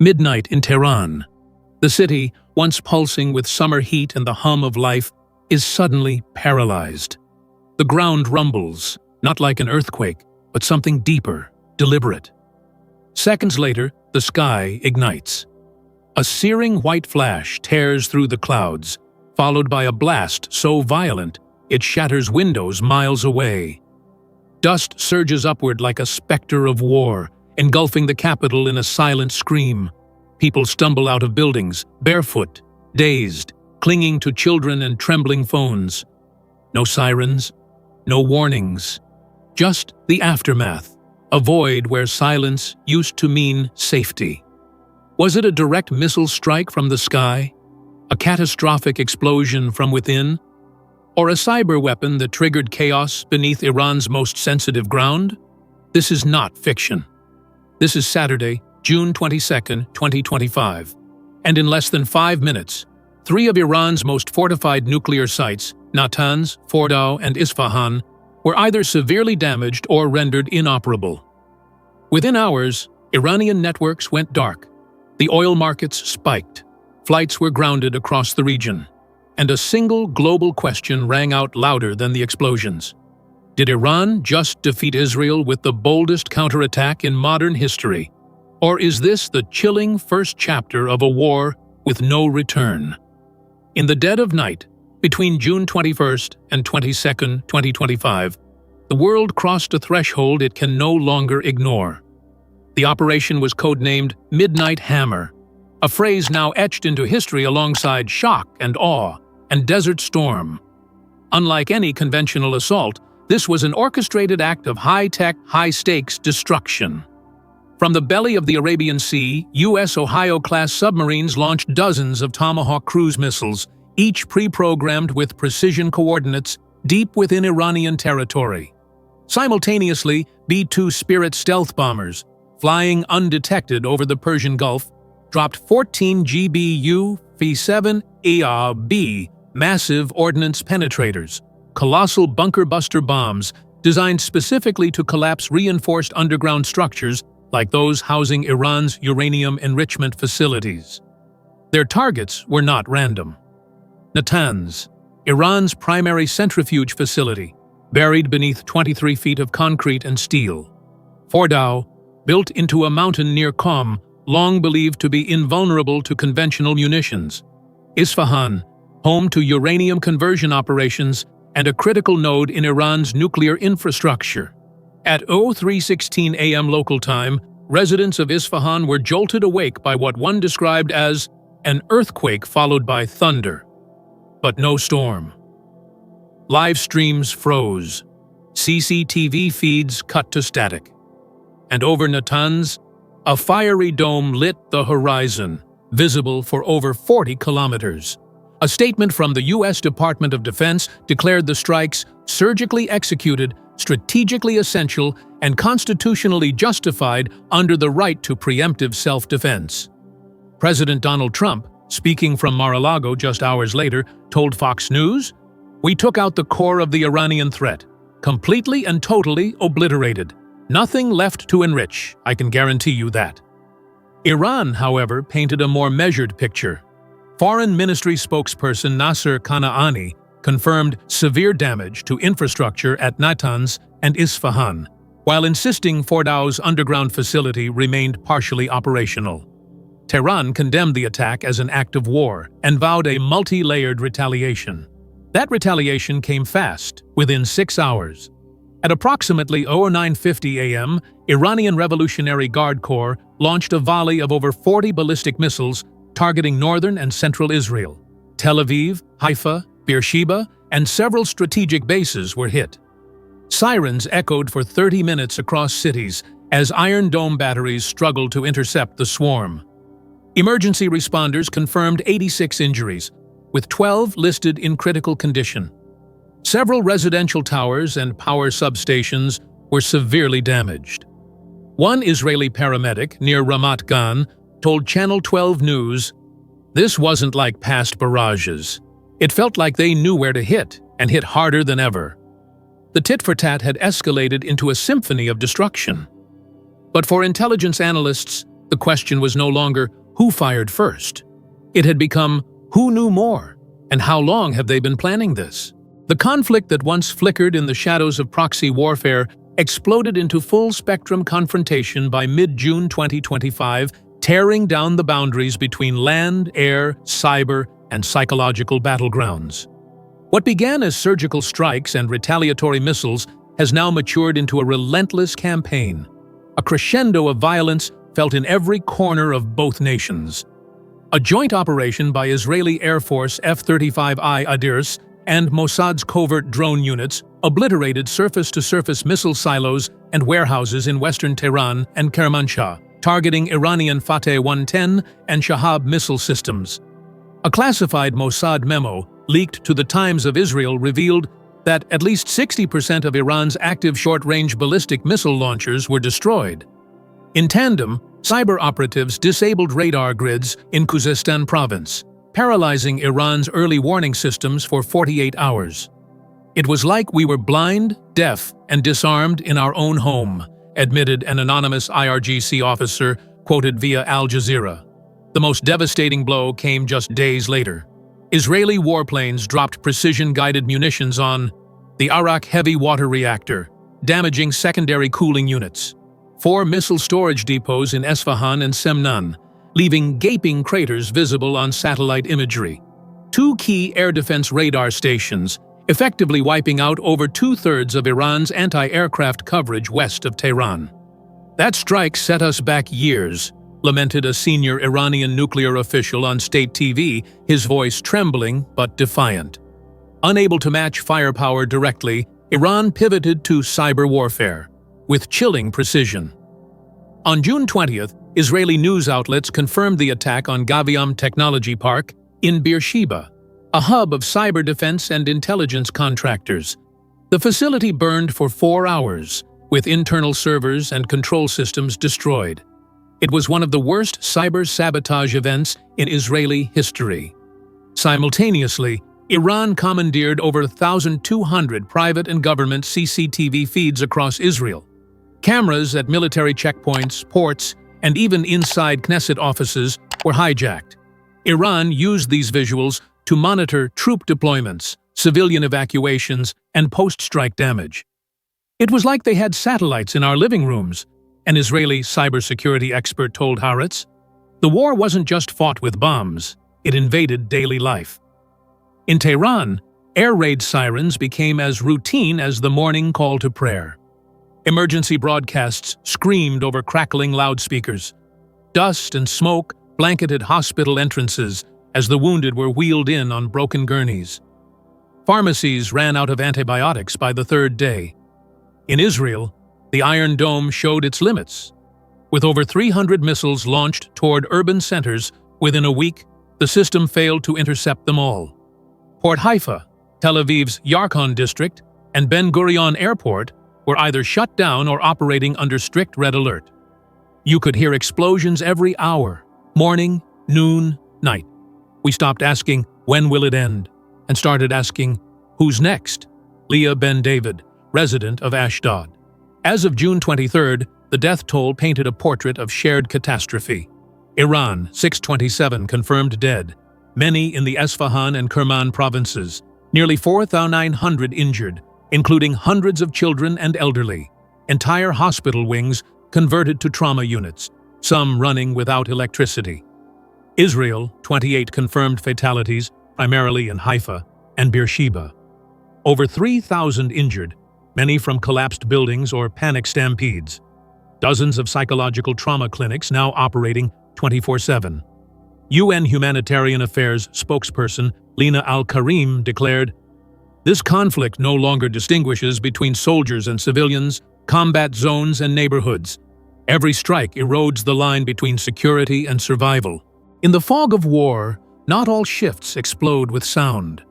Midnight in Tehran. The city, once pulsing with summer heat and the hum of life, is suddenly paralyzed. The ground rumbles, not like an earthquake, but something deeper, deliberate. Seconds later, the sky ignites. A searing white flash tears through the clouds, followed by a blast so violent it shatters windows miles away. Dust surges upward like a specter of war, engulfing the capital in a silent scream. People stumble out of buildings, barefoot, dazed, clinging to children and trembling phones. No sirens, no warnings, just the aftermath, a void where silence used to mean safety. Was it a direct missile strike from the sky? A catastrophic explosion from within? Or a cyber weapon that triggered chaos beneath Iran's most sensitive ground? This is not fiction. This is Saturday, June 22, 2025. And in less than 5 minutes, 3 of Iran's most fortified nuclear sites, Natanz, Fordow, and Isfahan, were either severely damaged or rendered inoperable. Within hours, Iranian networks went dark. The oil markets spiked. Flights were grounded across the region. And a single global question rang out louder than the explosions. Did Iran just defeat Israel with the boldest counterattack in modern history? Or is this the chilling first chapter of a war with no return? In the dead of night, between June 21st and 22nd, 2025, the world crossed a threshold it can no longer ignore. The operation was codenamed Midnight Hammer, a phrase now etched into history alongside shock and awe and Desert Storm. Unlike any conventional assault, this was an orchestrated act of high-tech, high-stakes destruction. From the belly of the Arabian Sea, U.S. Ohio-class submarines launched dozens of Tomahawk cruise missiles, each pre-programmed with precision coordinates deep within Iranian territory. Simultaneously, B-2 Spirit stealth bombers, flying undetected over the Persian Gulf, dropped 14 GBU F-7EA-B massive ordnance penetrators, colossal bunker-buster bombs designed specifically to collapse reinforced underground structures like those housing Iran's uranium enrichment facilities. Their targets were not random. Natanz, Iran's primary centrifuge facility, buried beneath 23 feet of concrete and steel. Fordow, built into a mountain near Qom, long believed to be invulnerable to conventional munitions. Isfahan, home to uranium conversion operations and a critical node in Iran's nuclear infrastructure. At 03:16 a.m. local time, residents of Isfahan were jolted awake by what one described as an earthquake followed by thunder. But no storm. Live streams froze. CCTV feeds cut to static. And over Natanz, a fiery dome lit the horizon, visible for over 40 kilometers. A statement from the U.S. Department of Defense declared the strikes surgically executed, strategically essential, and constitutionally justified under the right to preemptive self-defense. President Donald Trump, speaking from Mar-a-Lago just hours later, told Fox News, "We took out the core of the Iranian threat, completely and totally obliterated. Nothing left to enrich, I can guarantee you that." Iran, however, painted a more measured picture. Foreign Ministry spokesperson Nasser Kanani confirmed severe damage to infrastructure at Natanz and Isfahan, while insisting Fordow's underground facility remained partially operational. Tehran condemned the attack as an act of war and vowed a multi-layered retaliation. That retaliation came fast, within 6 hours. At approximately 09:50 a.m., Iranian Revolutionary Guard Corps launched a volley of over 40 ballistic missiles targeting northern and central Israel. Tel Aviv, Haifa, Beersheba, and several strategic bases were hit. Sirens echoed for 30 minutes across cities as Iron Dome batteries struggled to intercept the swarm. Emergency responders confirmed 86 injuries, with 12 listed in critical condition. Several residential towers and power substations were severely damaged. One Israeli paramedic near Ramat Gan told Channel 12 News, "This wasn't like past barrages. It felt like they knew where to hit, and hit harder than ever." The tit-for-tat had escalated into a symphony of destruction. But for intelligence analysts, The question was no longer who fired first. It had become who knew more, and how long have they been planning this? The conflict that once flickered in the shadows of proxy warfare exploded into full-spectrum confrontation by mid-June 2025, tearing down the boundaries between land, air, cyber, and psychological battlegrounds. What began as surgical strikes and retaliatory missiles has now matured into a relentless campaign, a crescendo of violence felt in every corner of both nations. A joint operation by Israeli Air Force F-35I Adirs and Mossad's covert drone units obliterated surface-to-surface missile silos and warehouses in western Tehran and Kermanshah, targeting Iranian Fateh 110 and Shahab missile systems. A classified Mossad memo leaked to the Times of Israel revealed that at least 60% of Iran's active short-range ballistic missile launchers were destroyed. In tandem, cyber operatives disabled radar grids in Khuzestan province, paralyzing Iran's early warning systems for 48 hours. It was like we were blind, deaf, and disarmed in our own home, admitted an anonymous IRGC officer quoted via Al Jazeera. The most devastating blow came just days later. Israeli warplanes dropped precision-guided munitions on the Arak heavy water reactor, damaging secondary cooling units. 4 missile storage depots in Esfahan and Semnan, leaving gaping craters visible on satellite imagery. 2 key air defense radar stations, effectively wiping out over 2/3 of Iran's anti-aircraft coverage west of Tehran. That strike set us back years, lamented a senior Iranian nuclear official on state TV, his voice trembling but defiant. Unable to match firepower directly, Iran pivoted to cyber warfare, with chilling precision. On June 20th, Israeli news outlets confirmed the attack on Gaviam Technology Park in Beersheba, a hub of cyber defense and intelligence contractors. The facility burned for 4 hours, with internal servers and control systems destroyed. It was one of the worst cyber sabotage events in Israeli history. Simultaneously, Iran commandeered over 1,200 private and government CCTV feeds across Israel. Cameras at military checkpoints, ports, and even inside Knesset offices were hijacked. Iran used these visuals to monitor troop deployments, civilian evacuations, and post-strike damage. It was like they had satellites in our living rooms, an Israeli cybersecurity expert told Haaretz. The war wasn't just fought with bombs, it invaded daily life. In Tehran, air raid sirens became as routine as the morning call to prayer. Emergency broadcasts screamed over crackling loudspeakers. Dust and smoke blanketed hospital entrances as the wounded were wheeled in on broken gurneys. Pharmacies ran out of antibiotics by the 3rd day. In Israel, the Iron Dome showed its limits. With over 300 missiles launched toward urban centers within a week, the system failed to intercept them all. Port Haifa, Tel Aviv's Yarkon district, and Ben Gurion Airport were either shut down or operating under strict red alert. You could hear explosions every hour, morning, noon, night. We stopped asking, when will it end? And started asking, who's next? Leah Ben David, resident of Ashdod. As of June 23rd, the death toll painted a portrait of shared catastrophe. Iran, 627 confirmed dead, many in the Esfahan and Kerman provinces, nearly 4,900 injured, including hundreds of children and elderly, entire hospital wings converted to trauma units, some running without electricity. Israel, 28 confirmed fatalities, primarily in Haifa and Beersheba. Over 3,000 injured, many from collapsed buildings or panic stampedes. Dozens of psychological trauma clinics now operating 24/7. UN Humanitarian Affairs spokesperson Lina Al-Karim declared, "This conflict no longer distinguishes between soldiers and civilians, combat zones and neighborhoods. Every strike erodes the line between security and survival. In the fog of war, not all shifts explode with sound.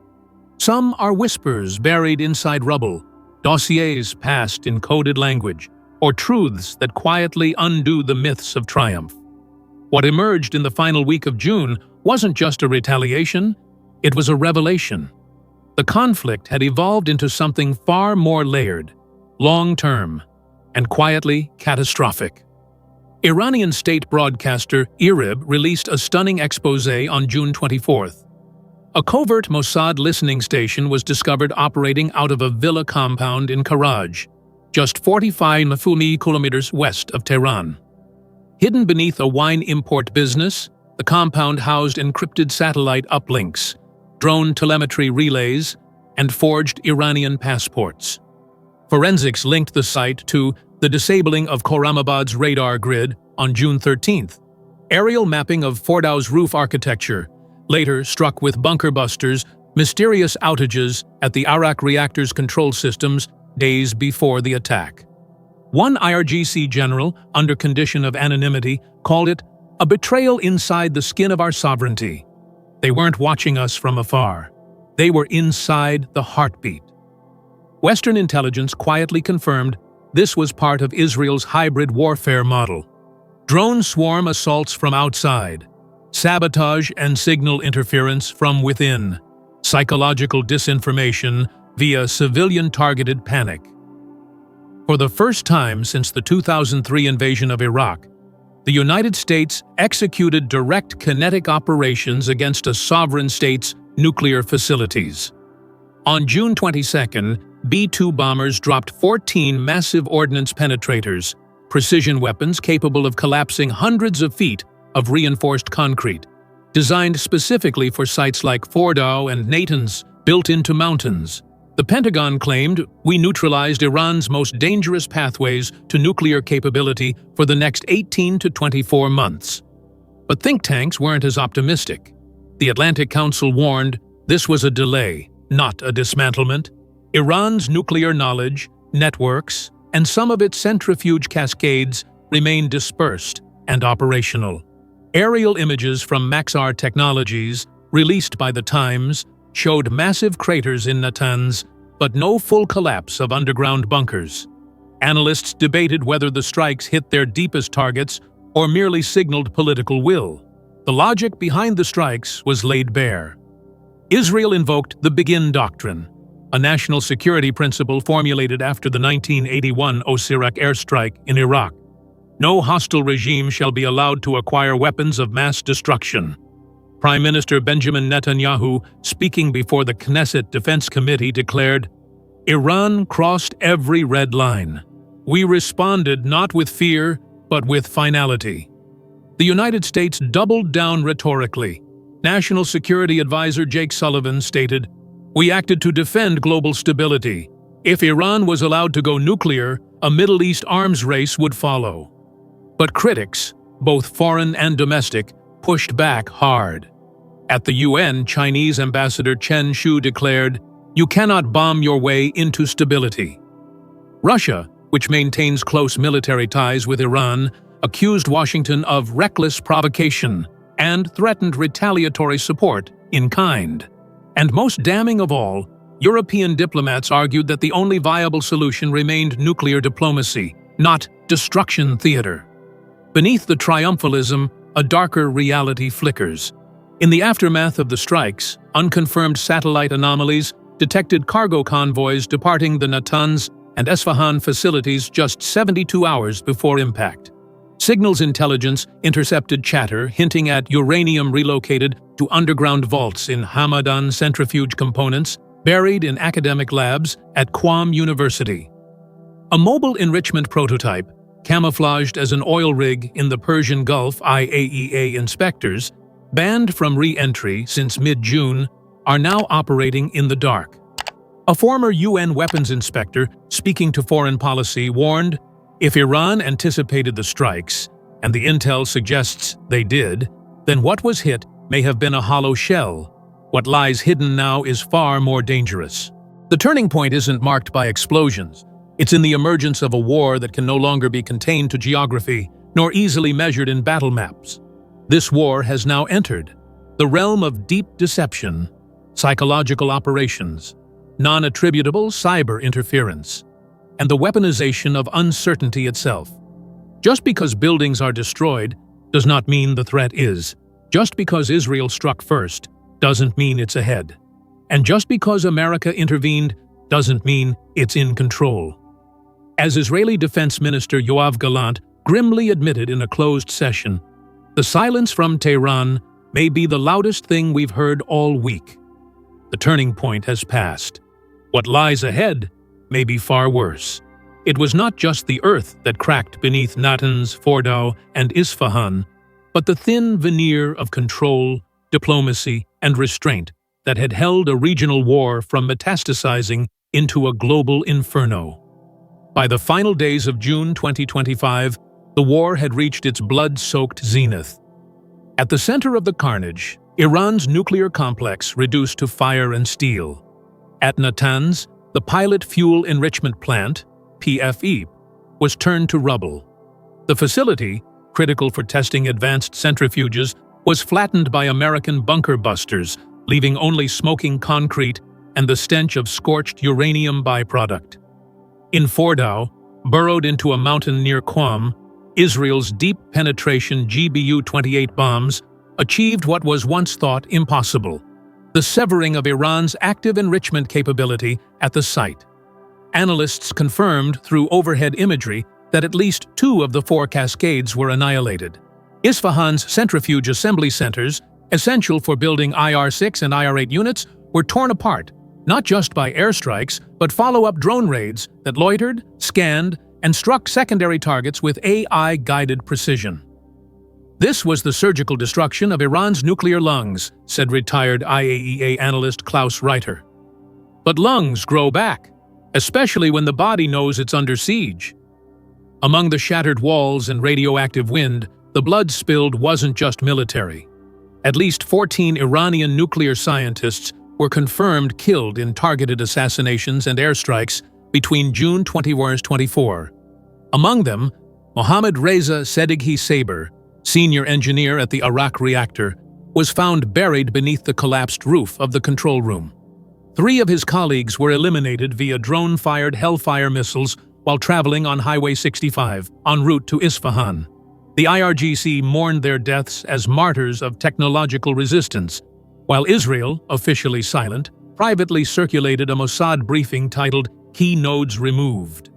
Some are whispers buried inside rubble, dossiers passed in coded language, or truths that quietly undo the myths of triumph." What emerged in the final week of June wasn't just a retaliation, it was a revelation. The conflict had evolved into something far more layered, long-term, and quietly catastrophic. Iranian state broadcaster IRIB released a stunning exposé on June 24th. A covert Mossad listening station was discovered operating out of a villa compound in Karaj, just 45 kilometers west of Tehran. Hidden beneath a wine import business, the compound housed encrypted satellite uplinks, drone telemetry relays, and forged Iranian passports. Forensics linked the site to the disabling of Khorramabad's radar grid on June 13th, aerial mapping of Fordow's roof architecture, later struck with bunker busters, mysterious outages at the Arak reactor's control systems days before the attack. One IRGC general, under condition of anonymity, called it a betrayal inside the skin of our sovereignty. They weren't watching us from afar. They were inside the heartbeat. Western intelligence quietly confirmed this was part of Israel's hybrid warfare model. Drone swarm assaults from outside, sabotage and signal interference from within, psychological disinformation via civilian-targeted panic. For the first time since the 2003 invasion of Iraq, the United States executed direct kinetic operations against a sovereign state's nuclear facilities. On June 22nd, B-2 bombers dropped 14 massive ordnance penetrators, precision weapons capable of collapsing hundreds of feet of reinforced concrete, designed specifically for sites like Fordow and Natanz, built into mountains. The Pentagon claimed we neutralized Iran's most dangerous pathways to nuclear capability for the next 18 to 24 months. But think tanks weren't as optimistic. The Atlantic Council warned this was a delay, not a dismantlement. Iran's nuclear knowledge, networks, and some of its centrifuge cascades remain dispersed and operational. Aerial images from Maxar Technologies, released by The Times, showed massive craters in Natanz, but no full collapse of underground bunkers. Analysts debated whether the strikes hit their deepest targets or merely signaled political will. The logic behind the strikes was laid bare. Israel invoked the Begin Doctrine, a national security principle formulated after the 1981 Osirak airstrike in Iraq. No hostile regime shall be allowed to acquire weapons of mass destruction. Prime Minister Benjamin Netanyahu, speaking before the Knesset Defense Committee, declared, "Iran crossed every red line. We responded not with fear, but with finality." The United States doubled down rhetorically. National Security Advisor Jake Sullivan stated, "We acted to defend global stability. If Iran was allowed to go nuclear, a Middle East arms race would follow." But critics, both foreign and domestic, pushed back hard. At the UN, Chinese Ambassador Chen Shu declared, "You cannot bomb your way into stability." Russia, which maintains close military ties with Iran, accused Washington of reckless provocation and threatened retaliatory support in kind. And most damning of all, European diplomats argued that the only viable solution remained nuclear diplomacy, not destruction theater. Beneath the triumphalism, a darker reality flickers. In the aftermath of the strikes, unconfirmed satellite anomalies detected cargo convoys departing the Natanz and Esfahan facilities just 72 hours before impact. Signals intelligence intercepted chatter hinting at uranium relocated to underground vaults in Hamadan centrifuge components buried in academic labs at Qom University. A mobile enrichment prototype, camouflaged as an oil rig in the Persian Gulf IAEA inspectors, banned from re-entry since mid-June, are now operating in the dark. A former UN weapons inspector, speaking to Foreign Policy, warned, if Iran anticipated the strikes, and the intel suggests they did, then what was hit may have been a hollow shell. What lies hidden now is far more dangerous. The turning point isn't marked by explosions. It's in the emergence of a war that can no longer be contained to geography, nor easily measured in battle maps. This war has now entered the realm of deep deception, psychological operations, non-attributable cyber interference, and the weaponization of uncertainty itself. Just because buildings are destroyed does not mean the threat is. Just because Israel struck first doesn't mean it's ahead. And just because America intervened doesn't mean it's in control. As Israeli Defense Minister Yoav Gallant grimly admitted in a closed session, "The silence from Tehran may be the loudest thing we've heard all week. The turning point has passed. What lies ahead may be far worse." It was not just the earth that cracked beneath Natanz, Fordow, and Isfahan, but the thin veneer of control, diplomacy, and restraint that had held a regional war from metastasizing into a global inferno. By the final days of June 2025, the war had reached its blood-soaked zenith. At the center of the carnage, Iran's nuclear complex reduced to fire and steel. At Natanz, the pilot fuel enrichment plant, PFE, was turned to rubble. The facility, critical for testing advanced centrifuges, was flattened by American bunker busters, leaving only smoking concrete and the stench of scorched uranium byproduct. In Fordow, burrowed into a mountain near Qom, Israel's deep-penetration GBU-28 bombs achieved what was once thought impossible: the severing of Iran's active enrichment capability at the site. Analysts confirmed through overhead imagery that at least 2 of the 4 cascades were annihilated. Isfahan's centrifuge assembly centers, essential for building IR-6 and IR-8 units, were torn apart, not just by airstrikes, but follow-up drone raids that loitered, scanned, and struck secondary targets with AI-guided precision. "This was the surgical destruction of Iran's nuclear lungs," said retired IAEA analyst Klaus Reiter. But lungs grow back, especially when the body knows it's under siege. Among the shattered walls and radioactive wind, the blood spilled wasn't just military. At least 14 Iranian nuclear scientists were confirmed killed in targeted assassinations and airstrikes between June 24. Among them, Mohammad Reza Sedighi Saber, senior engineer at the Arak reactor, was found buried beneath the collapsed roof of the control room. 3 of his colleagues were eliminated via drone-fired Hellfire missiles while traveling on Highway 65, en route to Isfahan. The IRGC mourned their deaths as martyrs of technological resistance, while Israel, officially silent, privately circulated a Mossad briefing titled "Key Nodes Removed."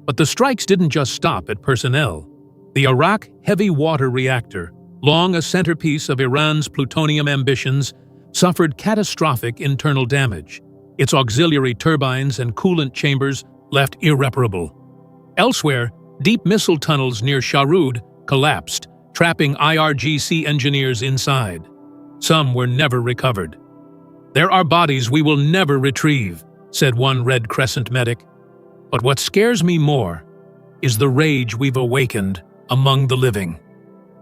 But the strikes didn't just stop at personnel. The Arak heavy water reactor, long a centerpiece of Iran's plutonium ambitions, suffered catastrophic internal damage. Its auxiliary turbines and coolant chambers left irreparable. Elsewhere, deep missile tunnels near Sharud collapsed, trapping IRGC engineers inside. Some were never recovered. "There are bodies we will never retrieve," said one Red Crescent medic. "But what scares me more is the rage we've awakened among the living."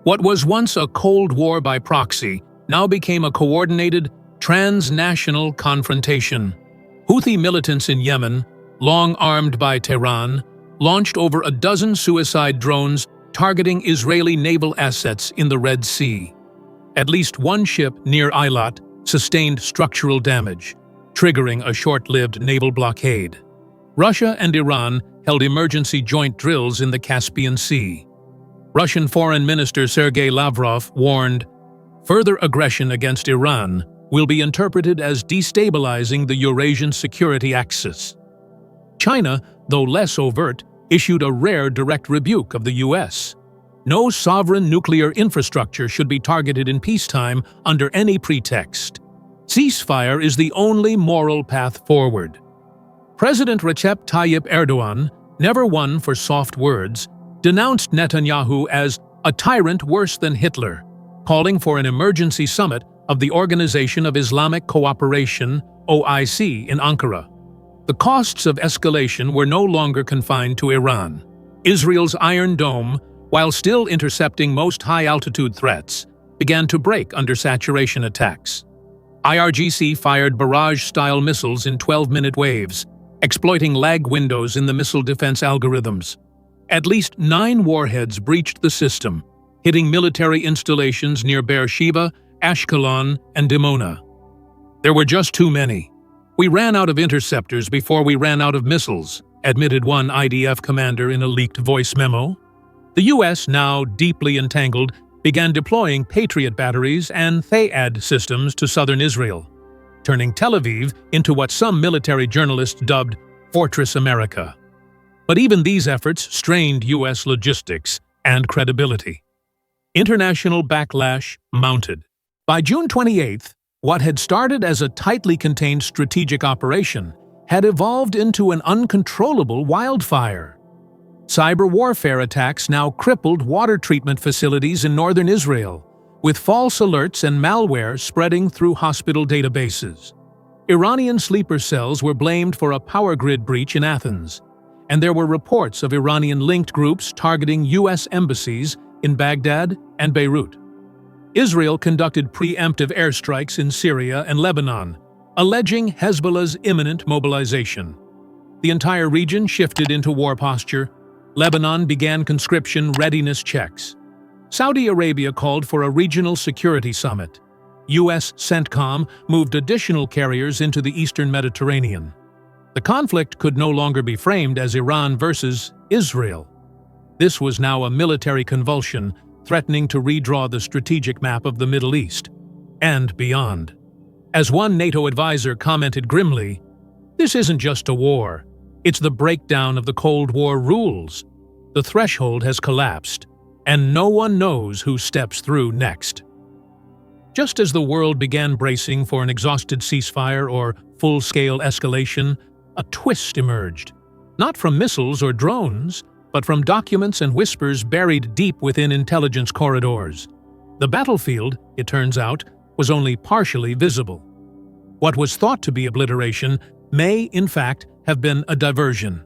What was once a Cold War by proxy now became a coordinated, transnational confrontation. Houthi militants in Yemen, long armed by Tehran, launched over a dozen suicide drones targeting Israeli naval assets in the Red Sea. At least one ship near Eilat sustained structural damage, triggering a short-lived naval blockade. Russia and Iran held emergency joint drills in the Caspian Sea. Russian Foreign Minister Sergei Lavrov warned, "Further aggression against Iran will be interpreted as destabilizing the Eurasian security axis." China, though less overt, issued a rare direct rebuke of the U.S. No sovereign nuclear infrastructure should be targeted in peacetime under any pretext. Ceasefire is the only moral path forward. President Recep Tayyip Erdogan, never one for soft words, denounced Netanyahu as a tyrant worse than Hitler, calling for an emergency summit of the Organization of Islamic Cooperation, OIC, in Ankara. The costs of escalation were no longer confined to Iran. Israel's Iron Dome, while still intercepting most high-altitude threats, began to break under saturation attacks. IRGC fired barrage-style missiles in 12-minute waves, exploiting lag windows in the missile defense algorithms. At least 9 warheads breached the system, hitting military installations near Beersheba, Ashkelon, and Dimona. "There were just too many. We ran out of interceptors before we ran out of missiles," admitted one IDF commander in a leaked voice memo. The U.S., now deeply entangled, began deploying Patriot batteries and THAAD systems to southern Israel, turning Tel Aviv into what some military journalists dubbed Fortress America. But even these efforts strained U.S. logistics, and credibility. International backlash mounted. By June 28th, what had started as a tightly contained strategic operation had evolved into an uncontrollable wildfire. Cyber warfare attacks now crippled water treatment facilities in northern Israel, with false alerts and malware spreading through hospital databases. Iranian sleeper cells were blamed for a power grid breach in Athens, and there were reports of Iranian-linked groups targeting U.S. embassies in Baghdad and Beirut. Israel conducted preemptive airstrikes in Syria and Lebanon, alleging Hezbollah's imminent mobilization. The entire region shifted into war posture. Lebanon began conscription readiness checks. Saudi Arabia called for a regional security summit. U.S. CENTCOM moved additional carriers into the eastern Mediterranean. The conflict could no longer be framed as Iran versus Israel. This was now a military convulsion threatening to redraw the strategic map of the Middle East and beyond. As one NATO advisor commented grimly, "This isn't just a war. It's the breakdown of the Cold War rules. The threshold has collapsed, and no one knows who steps through next." Just as the world began bracing for an exhausted ceasefire or full-scale escalation, a twist emerged. Not from missiles or drones, but from documents and whispers buried deep within intelligence corridors. The battlefield, it turns out, was only partially visible. What was thought to be obliteration may, in fact, have been a diversion.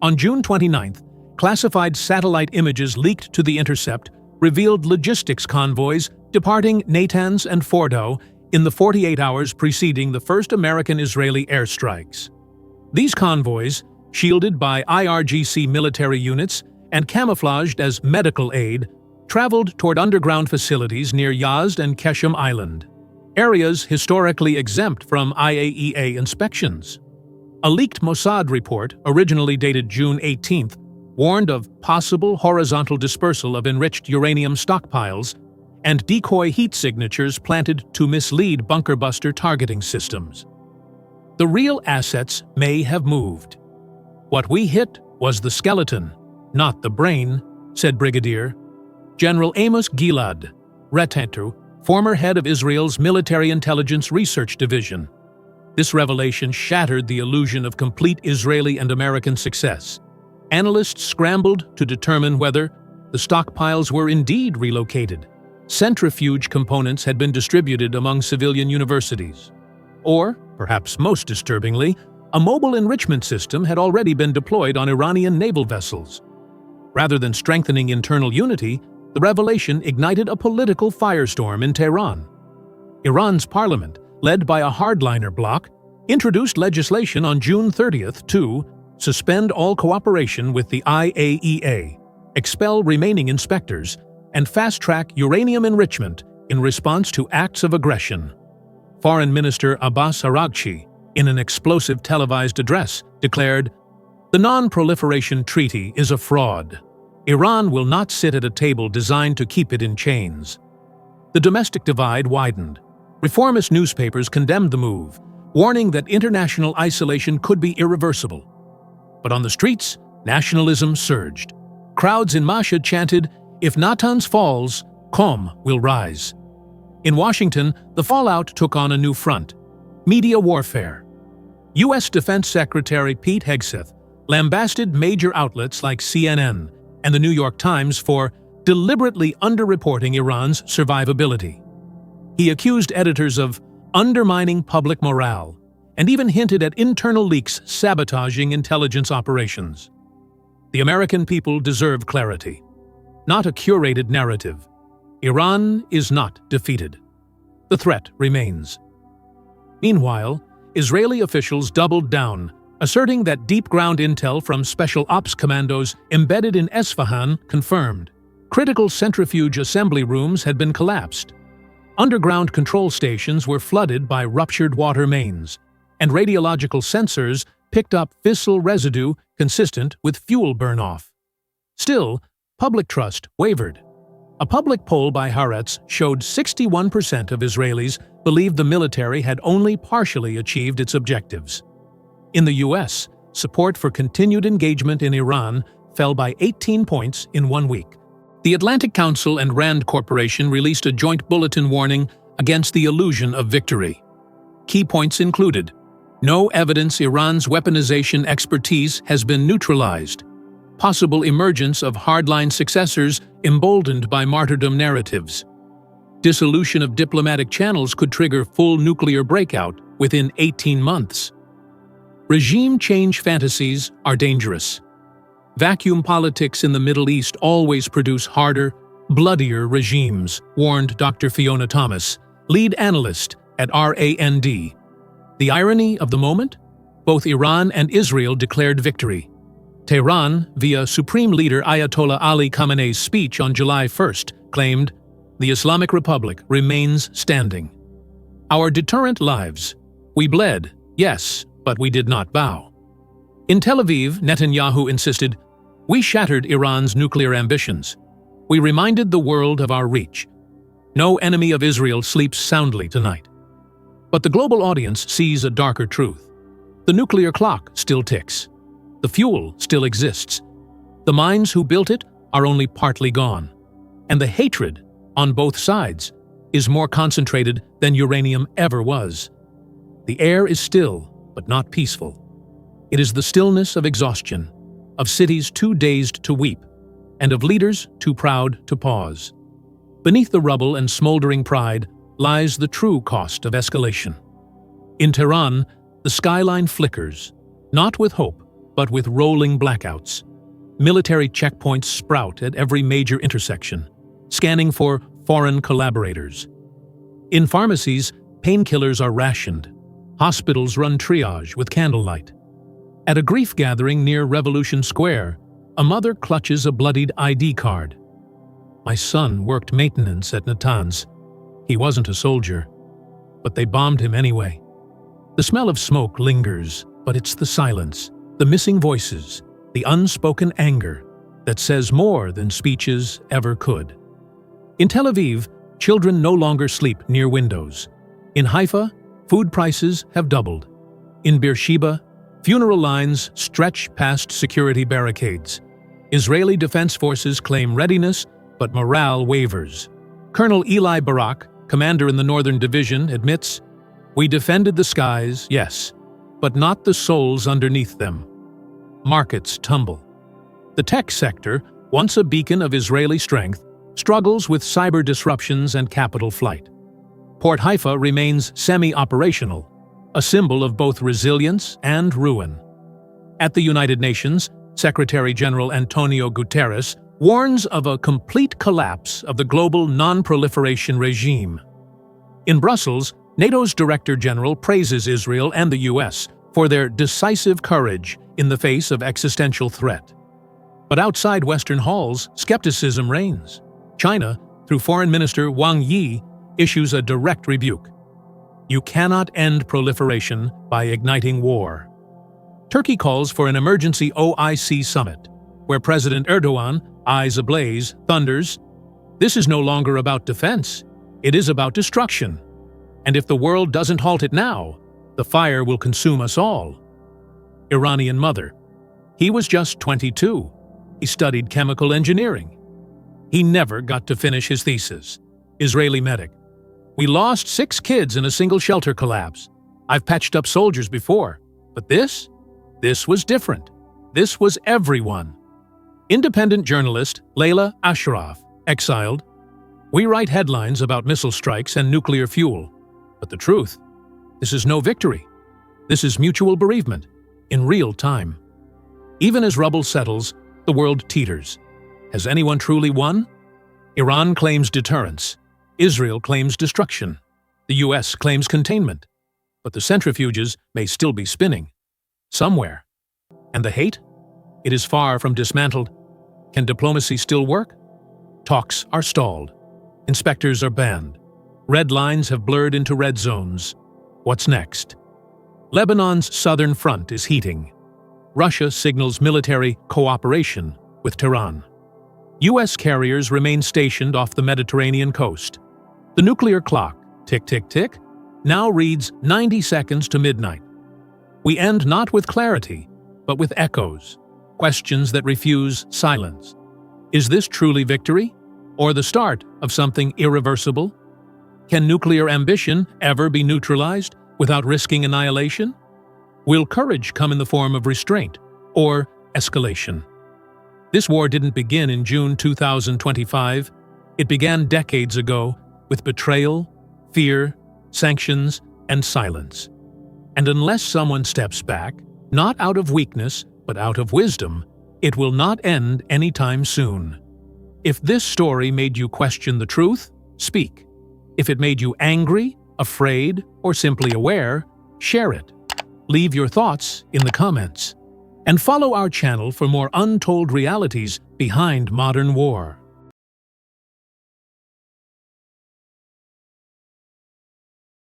On June 29th, classified satellite images leaked to The Intercept revealed logistics convoys departing Natanz and Fordo in the 48 hours preceding the first American-Israeli airstrikes. These convoys, shielded by IRGC military units and camouflaged as medical aid, traveled toward underground facilities near Yazd and Keshem Island, areas historically exempt from IAEA inspections. A leaked Mossad report, originally dated June 18th, warned of possible horizontal dispersal of enriched uranium stockpiles and decoy heat signatures planted to mislead bunker buster targeting systems. The real assets may have moved. "What we hit was the skeleton, not the brain," said Brigadier General Amos Gilad, RETALIATELY, former head of Israel's Military Intelligence Research Division. This revelation shattered the illusion of complete Israeli and American success. Analysts scrambled to determine whether the stockpiles were indeed relocated. Centrifuge components had been distributed among civilian universities. Or, perhaps most disturbingly, a mobile enrichment system had already been deployed on Iranian naval vessels. Rather than strengthening internal unity, the revelation ignited a political firestorm in Tehran. Iran's parliament, led by a hardliner bloc, introduced legislation on June 30th to suspend all cooperation with the IAEA, expel remaining inspectors, and fast-track uranium enrichment in response to acts of aggression. Foreign Minister Abbas Araghchi, in an explosive televised address, declared, "The Non-Proliferation Treaty is a fraud. Iran will not sit at a table designed to keep it in chains." The domestic divide widened. Reformist newspapers condemned the move, warning that international isolation could be irreversible. But on the streets, nationalism surged. Crowds in Mashhad chanted, "If Natanz falls, Qom will rise." In Washington, the fallout took on a new front: media warfare. U.S. Defense Secretary Pete Hegseth lambasted major outlets like CNN and the New York Times for deliberately underreporting Iran's survivability. He accused editors of undermining public morale and even hinted at internal leaks sabotaging intelligence operations. The American people deserve clarity, not a curated narrative. Iran is not defeated. The threat remains. Meanwhile, Israeli officials doubled down, asserting that deep ground intel from special ops commandos embedded in Esfahan confirmed critical centrifuge assembly rooms had been collapsed. Underground control stations were flooded by ruptured water mains, and radiological sensors picked up fissile residue consistent with fuel burn-off. Still, public trust wavered. A public poll by Haaretz showed 61% of Israelis believed the military had only partially achieved its objectives. In the U.S., support for continued engagement in Iran fell by 18 points in 1 week, The Atlantic Council and Rand Corporation released a joint bulletin warning against the illusion of victory. Key points included: no evidence Iran's weaponization expertise has been neutralized, possible emergence of hardline successors emboldened by martyrdom narratives, dissolution of diplomatic channels could trigger full nuclear breakout within 18 months. Regime change fantasies are dangerous. Vacuum politics in the Middle East always produce harder, bloodier regimes, warned Dr. Fiona Thomas, lead analyst at RAND. The irony of the moment? Both Iran and Israel declared victory. Tehran, via Supreme Leader Ayatollah Ali Khamenei's speech on July 1st, claimed, "The Islamic Republic remains standing. Our deterrent lives. We bled, yes, but we did not bow." In Tel Aviv, Netanyahu insisted, "We shattered Iran's nuclear ambitions. We reminded the world of our reach. No enemy of Israel sleeps soundly tonight." But the global audience sees a darker truth. The nuclear clock still ticks. The fuel still exists. The minds who built it are only partly gone. And the hatred, on both sides, is more concentrated than uranium ever was. The air is still, but not peaceful. It is the stillness of exhaustion, of cities too dazed to weep, and of leaders too proud to pause. Beneath the rubble and smoldering pride lies the true cost of escalation. In Tehran, the skyline flickers, not with hope, but with rolling blackouts. Military checkpoints sprout at every major intersection, scanning for foreign collaborators. In pharmacies, painkillers are rationed. Hospitals run triage with candlelight. At a grief gathering near Revolution Square, a mother clutches a bloodied ID card. "My son worked maintenance at Natanz. He wasn't a soldier, but they bombed him anyway." The smell of smoke lingers, but it's the silence, the missing voices, the unspoken anger that says more than speeches ever could. In Tel Aviv, children no longer sleep near windows. In Haifa, food prices have doubled. In Beersheba, funeral lines stretch past security barricades. Israeli defense forces claim readiness, but morale wavers. Colonel Eli Barak, commander in the Northern Division, admits, "We defended the skies, yes, but not the souls underneath them." Markets tumble. The tech sector, once a beacon of Israeli strength, struggles with cyber disruptions and capital flight. Port Haifa remains semi-operational, a symbol of both resilience and ruin. At the United Nations, Secretary General Antonio Guterres warns of a complete collapse of the global non-proliferation regime. In Brussels, NATO's Director General praises Israel and the US for their decisive courage in the face of existential threat. But outside Western halls, skepticism reigns. China, through Foreign Minister Wang Yi, issues a direct rebuke. You cannot end proliferation by igniting war. Turkey calls for an emergency OIC summit, where President Erdogan, eyes ablaze, thunders, "This is no longer about defense, it is about destruction. And if the world doesn't halt it now, the fire will consume us all." Iranian mother. He was just 22. He studied chemical engineering. He never got to finish his thesis. Israeli medic. "We lost 6 kids in a single shelter collapse. I've patched up soldiers before. But this? This was different. This was everyone." Independent journalist Layla Ashraf, exiled. "We write headlines about missile strikes and nuclear fuel. But the truth? This is no victory. This is mutual bereavement, in real time. Even as rubble settles, the world teeters. Has anyone truly won? Iran claims deterrence. Israel claims destruction. The US claims containment. But the centrifuges may still be spinning. Somewhere. And the hate? It is far from dismantled. Can diplomacy still work? Talks are stalled. Inspectors are banned. Red lines have blurred into red zones. What's next? Lebanon's southern front is heating. Russia signals military cooperation with Tehran. US carriers remain stationed off the Mediterranean coast. The nuclear clock, tick, tick, tick, now reads 90 seconds to midnight. We end not with clarity, but with echoes, questions that refuse silence. Is this truly victory? Or the start of something irreversible? Can nuclear ambition ever be neutralized without risking annihilation? Will courage come in the form of restraint or escalation? This war didn't begin in June 2025. It began decades ago with betrayal, fear, sanctions, and silence. And unless someone steps back, not out of weakness, but out of wisdom, it will not end anytime soon. If this story made you question the truth, speak. If it made you angry, afraid, or simply aware, share it. Leave your thoughts in the comments. And follow our channel for more untold realities behind modern war.